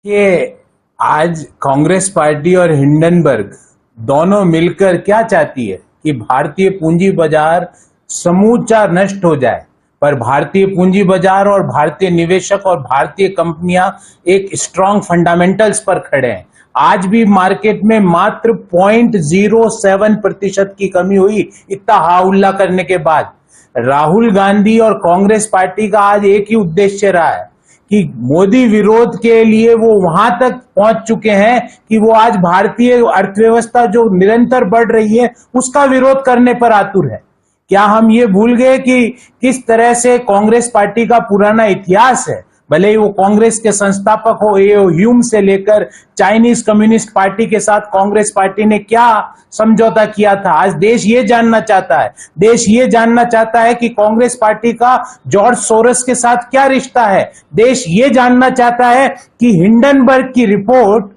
कि आज कांग्रेस पार्टी और हिंडनबर्ग दोनों मिलकर क्या चाहती है कि भारतीय पूंजी बाजार समूचा नष्ट हो जाए। पर भारतीय पूंजी बाजार और भारतीय निवेशक और भारतीय कंपनियां एक स्ट्रांग फंडामेंटल्स पर खड़े हैं। आज भी मार्केट में मात्र 0.07% की कमी हुई इतना हाउल्ला करने के बाद। राहुल गांधी और कांग्रेस पार्टी का आज एक ही उद्देश्य रहा है कि मोदी विरोध के लिए वो वहां तक पहुंच चुके हैं कि वो आज भारतीय अर्थव्यवस्था जो निरंतर बढ़ रही है उसका विरोध करने पर आतुर है। क्या हम ये भूल गए कि किस तरह से कांग्रेस पार्टी का पुराना इतिहास है? भले ही वो कांग्रेस के संस्थापक हो ह्यूम से लेकर चाइनीज कम्युनिस्ट पार्टी के साथ कांग्रेस पार्टी ने क्या समझौता किया था। आज देश ये जानना चाहता है, देश ये जानना चाहता है कि कांग्रेस पार्टी का जॉर्ज सोरोस के साथ क्या रिश्ता है। देश ये जानना चाहता है कि हिंडनबर्ग की रिपोर्ट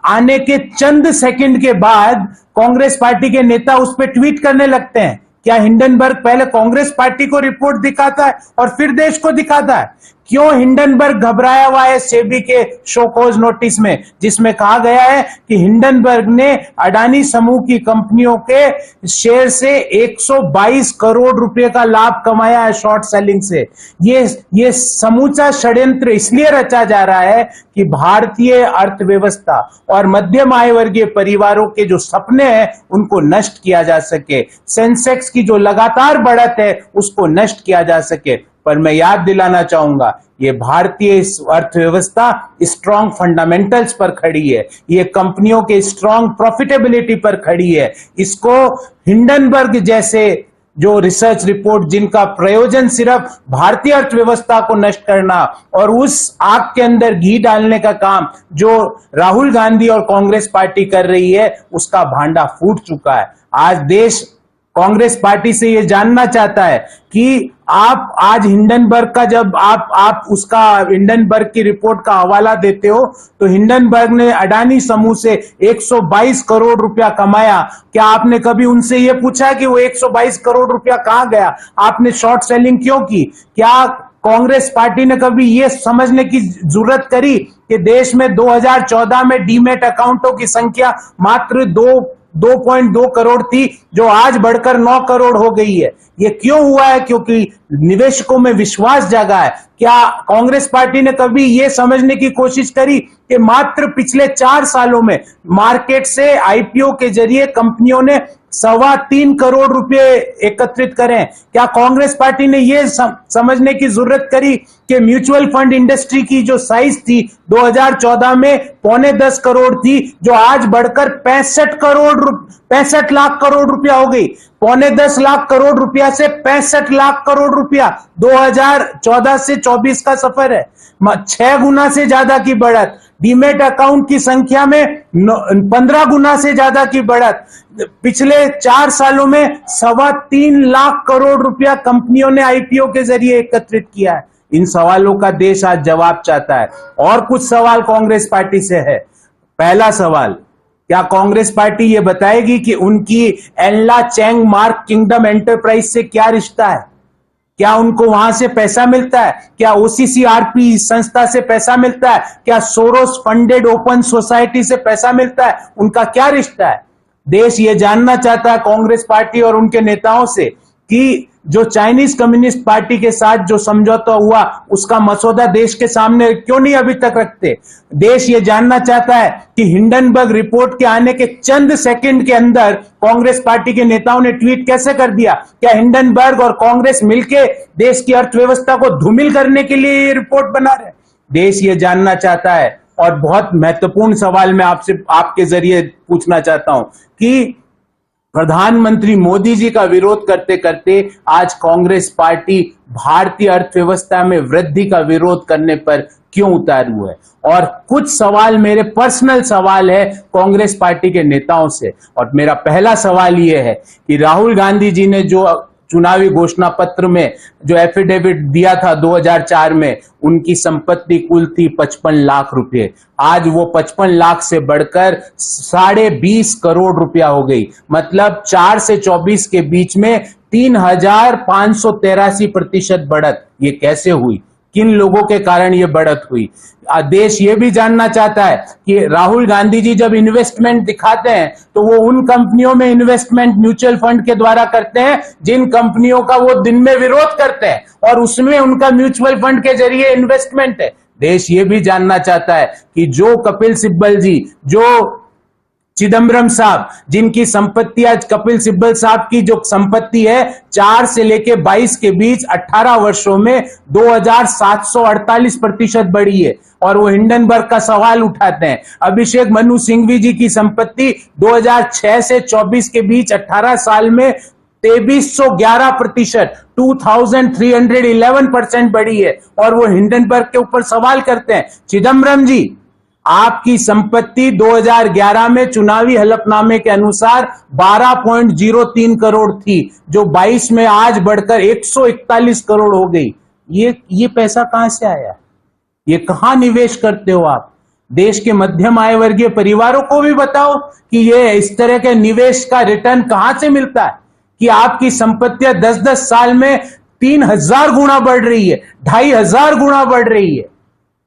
आने के चंद सेकंड के बाद कांग्रेस पार्टी के नेता उस पर ट्वीट करने लगते हैं। क्या हिंडनबर्ग पहले कांग्रेस पार्टी को रिपोर्ट दिखाता है और फिर देश को दिखाता है? क्यों हिंडनबर्ग घबराया हुआ है सेबी के शोकॉज नोटिस में, जिसमें कहा गया है कि हिंडनबर्ग ने अडानी समूह की कंपनियों के शेयर से 122 करोड़ रुपए का लाभ कमाया है शॉर्ट सेलिंग से। ये समूचा षड्यंत्र इसलिए रचा जा रहा है कि भारतीय अर्थव्यवस्था और मध्यम आय वर्गीय परिवारों के जो सपने हैं उनको नष्ट किया जा सके, सेंसेक्स की जो लगातार बढ़त है उसको नष्ट किया जा सके। पर मैं याद दिलाना चाहूंगा, ये भारतीय अर्थव्यवस्था स्ट्रांग फंडामेंटल्स पर खड़ी है, ये कंपनियों के स्ट्रांग प्रॉफिटेबिलिटी पर खड़ी है। इसको हिंडनबर्ग जैसे जो रिसर्च रिपोर्ट जिनका प्रयोजन सिर्फ भारतीय अर्थव्यवस्था को नष्ट करना और उस आग के अंदर घी डालने का काम जो राहुल गांधी और कांग्रेस पार्टी कर रही है, उसका भांडा फूट चुका है। आज देश कांग्रेस पार्टी से यह जानना चाहता है कि आप आज हिंडनबर्ग का जब आप उसका हिंडनबर्ग की रिपोर्ट का हवाला देते हो तो हिंडनबर्ग ने अडानी समूह से 122 करोड़ रुपया कमाया। क्या आपने कभी उनसे यह पूछा कि वो 122 करोड़ रुपया कहां गया? आपने शॉर्ट सेलिंग क्यों की? क्या कांग्रेस पार्टी ने कभी यह समझने की जरूरत करी कि देश में 2014 में डीमैट अकाउंटों की संख्या मात्र 2.2 करोड़ थी जो आज बढ़कर 9 करोड़ हो गई है? ये क्यों हुआ है? क्योंकि निवेशकों में विश्वास जागा है। क्या कांग्रेस पार्टी ने कभी यह समझने की कोशिश करी कि मात्र पिछले 4 सालों में मार्केट से आईपीओ के जरिए कंपनियों ने 3.25 करोड़ रुपए एकत्रित करें? क्या कांग्रेस पार्टी ने यह समझने की जरूरत करी कि म्यूचुअल फंड इंडस्ट्री की जो साइज थी 2014 में 9.25 करोड़ थी जो आज बढ़कर 65 लाख करोड़ रुपया हो गई? 9.25 लाख करोड़ रुपया से 65 लाख करोड़ रुपया 2014 से 24 का सफर है। 6 गुना से ज्यादा की बढ़त। डीमेट अकाउंट की संख्या में 15 गुना से ज्यादा की बढ़त। पिछले 4 सालों में 3.25 लाख करोड़ रुपया कंपनियों ने आईपीओ के जरिए एकत्रित किया है। इन सवालों का देश आज जवाब चाहता है। और कुछ सवाल कांग्रेस पार्टी से है। पहला सवाल, क्या कांग्रेस पार्टी ये बताएगी कि उनकी एनला चैंग मार्क किंगडम एंटरप्राइज से क्या रिश्ता है? क्या उनको वहां से पैसा मिलता है? क्या ओसीसीआरपी संस्था से पैसा मिलता है? क्या सोरोस फंडेड ओपन सोसाइटी से पैसा मिलता है? उनका क्या रिश्ता है? देश ये जानना चाहता है कांग्रेस पार्टी और उनके नेताओं से कि जो चाइनीज कम्युनिस्ट पार्टी के साथ जो समझौता हुआ उसका मसौदा देश के सामने क्यों नहीं अभी तक रखते? देश ये जानना चाहता है कि हिंडनबर्ग रिपोर्ट के आने के चंद सेकंड के अंदर कांग्रेस पार्टी के नेताओं ने ट्वीट कैसे कर दिया? क्या हिंडनबर्ग और कांग्रेस मिलकर देश की अर्थव्यवस्था को धूमिल करने के लिए ये रिपोर्ट बना रहे? देश ये जानना चाहता है। और बहुत महत्वपूर्ण सवाल मैं आपसे आपके जरिए पूछना चाहता हूं कि प्रधानमंत्री मोदी जी का विरोध करते करते आज कांग्रेस पार्टी भारतीय अर्थव्यवस्था में वृद्धि का विरोध करने पर क्यों उतारू है? और कुछ सवाल मेरे पर्सनल सवाल है कांग्रेस पार्टी के नेताओं से। और मेरा पहला सवाल यह है कि राहुल गांधी जी ने जो चुनावी घोषणा पत्र में जो एफिडेविट दिया था 2004 में, उनकी संपत्ति कुल थी 55 लाख रुपए। आज वो 55 लाख से बढ़कर 20.5 करोड़ रुपया हो गई। मतलब 4 से 24 के बीच में 3,583% बढ़त। ये कैसे हुई? किन लोगों के कारण ये बढ़त हुई। देश ये भी जानना चाहता है कि राहुल गांधी जी जब इन्वेस्टमेंट दिखाते हैं तो वो उन कंपनियों में इन्वेस्टमेंट म्यूचुअल फंड के द्वारा करते हैं जिन कंपनियों का वो दिन में विरोध करते हैं, और उसमें उनका म्यूचुअल फंड के जरिए इन्वेस्टमेंट है। देश ये भी जानना चाहता है कि जो कपिल सिब्बल जी, जो चिदम्बरम साहब, जिनकी संपत्ति आज कपिल सिब्बल साहब की जो संपत्ति है 4 से लेके 22 के बीच 18 वर्षों में 2748% बढ़ी है, और वो हिंडनबर्ग का सवाल उठाते हैं। अभिषेक मनु सिंघवी जी की संपत्ति 2006 से 24 के बीच 18 साल में 2311%, 2311% बढ़ी है, और वो हिंडनबर्ग के ऊपर सवाल करते हैं। चिदम्बरम जी, आपकी संपत्ति 2011 में चुनावी हलफनामे के अनुसार 12.03 करोड़ थी, जो 22 में आज बढ़कर 141 करोड़ हो गई। ये पैसा कहां से आया? ये कहां निवेश करते हो आप? देश के मध्यम आय वर्गीय परिवारों को भी बताओ कि ये इस तरह के निवेश का रिटर्न कहां से मिलता है कि आपकी संपत्तियां 10-10 साल में 3000 गुना बढ़ रही है, 2500 गुना बढ़ रही है।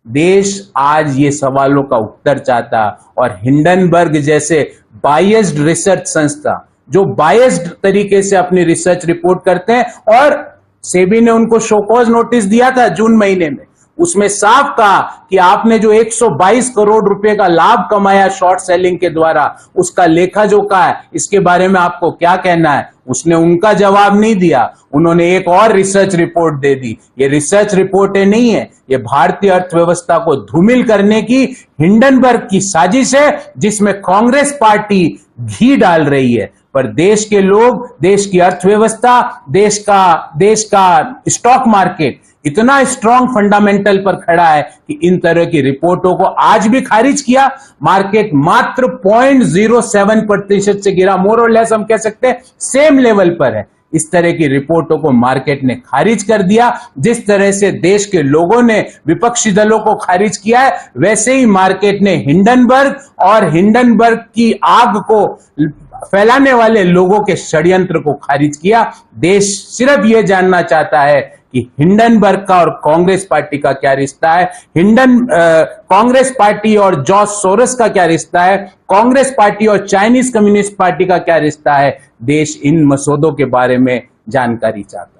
देश आज ये सवालों का उत्तर चाहता, और हिंडनबर्ग जैसे बायस्ड रिसर्च संस्था जो बायस्ड तरीके से अपनी रिसर्च रिपोर्ट करते हैं, और सेबी ने उनको शोकॉज नोटिस दिया था जून महीने में, उसमें साफ कहा कि आपने जो 122 करोड़ रुपए का लाभ कमाया शॉर्ट सेलिंग के द्वारा, उसका लेखा जोखा है, इसके बारे में आपको क्या कहना है? उसने उनका जवाब नहीं दिया, उन्होंने एक और रिसर्च रिपोर्ट दे दी। ये रिसर्च रिपोर्टें नहीं है, ये भारतीय अर्थव्यवस्था को धूमिल करने की हिंडनबर्ग की साजिश है, जिसमें कांग्रेस पार्टी घी डाल रही है। पर देश के लोग, देश की अर्थव्यवस्था, देश का स्टॉक मार्केट इतना स्ट्रांग फंडामेंटल पर खड़ा है कि इन तरह की रिपोर्टों को आज भी खारिज किया। मार्केट मात्र 0.07% से गिरा, मोर और लेस हम कह सकते हैं सेम लेवल पर है। इस तरह की रिपोर्टों को मार्केट ने खारिज कर दिया। जिस तरह से देश के लोगों ने विपक्षी दलों को खारिज किया है, वैसे ही मार्केट ने हिंडनबर्ग और हिंडनबर्ग की आग को फैलाने वाले लोगों के षड्यंत्र को खारिज किया। देश सिर्फ यह जानना चाहता है कि हिंडनबर्ग का और कांग्रेस पार्टी का क्या रिश्ता है, कांग्रेस पार्टी और जॉर्ज सोरोस का क्या रिश्ता है, कांग्रेस पार्टी और चाइनीज कम्युनिस्ट पार्टी का क्या रिश्ता है। देश इन मसौदों के बारे में जानकारी चाहता है।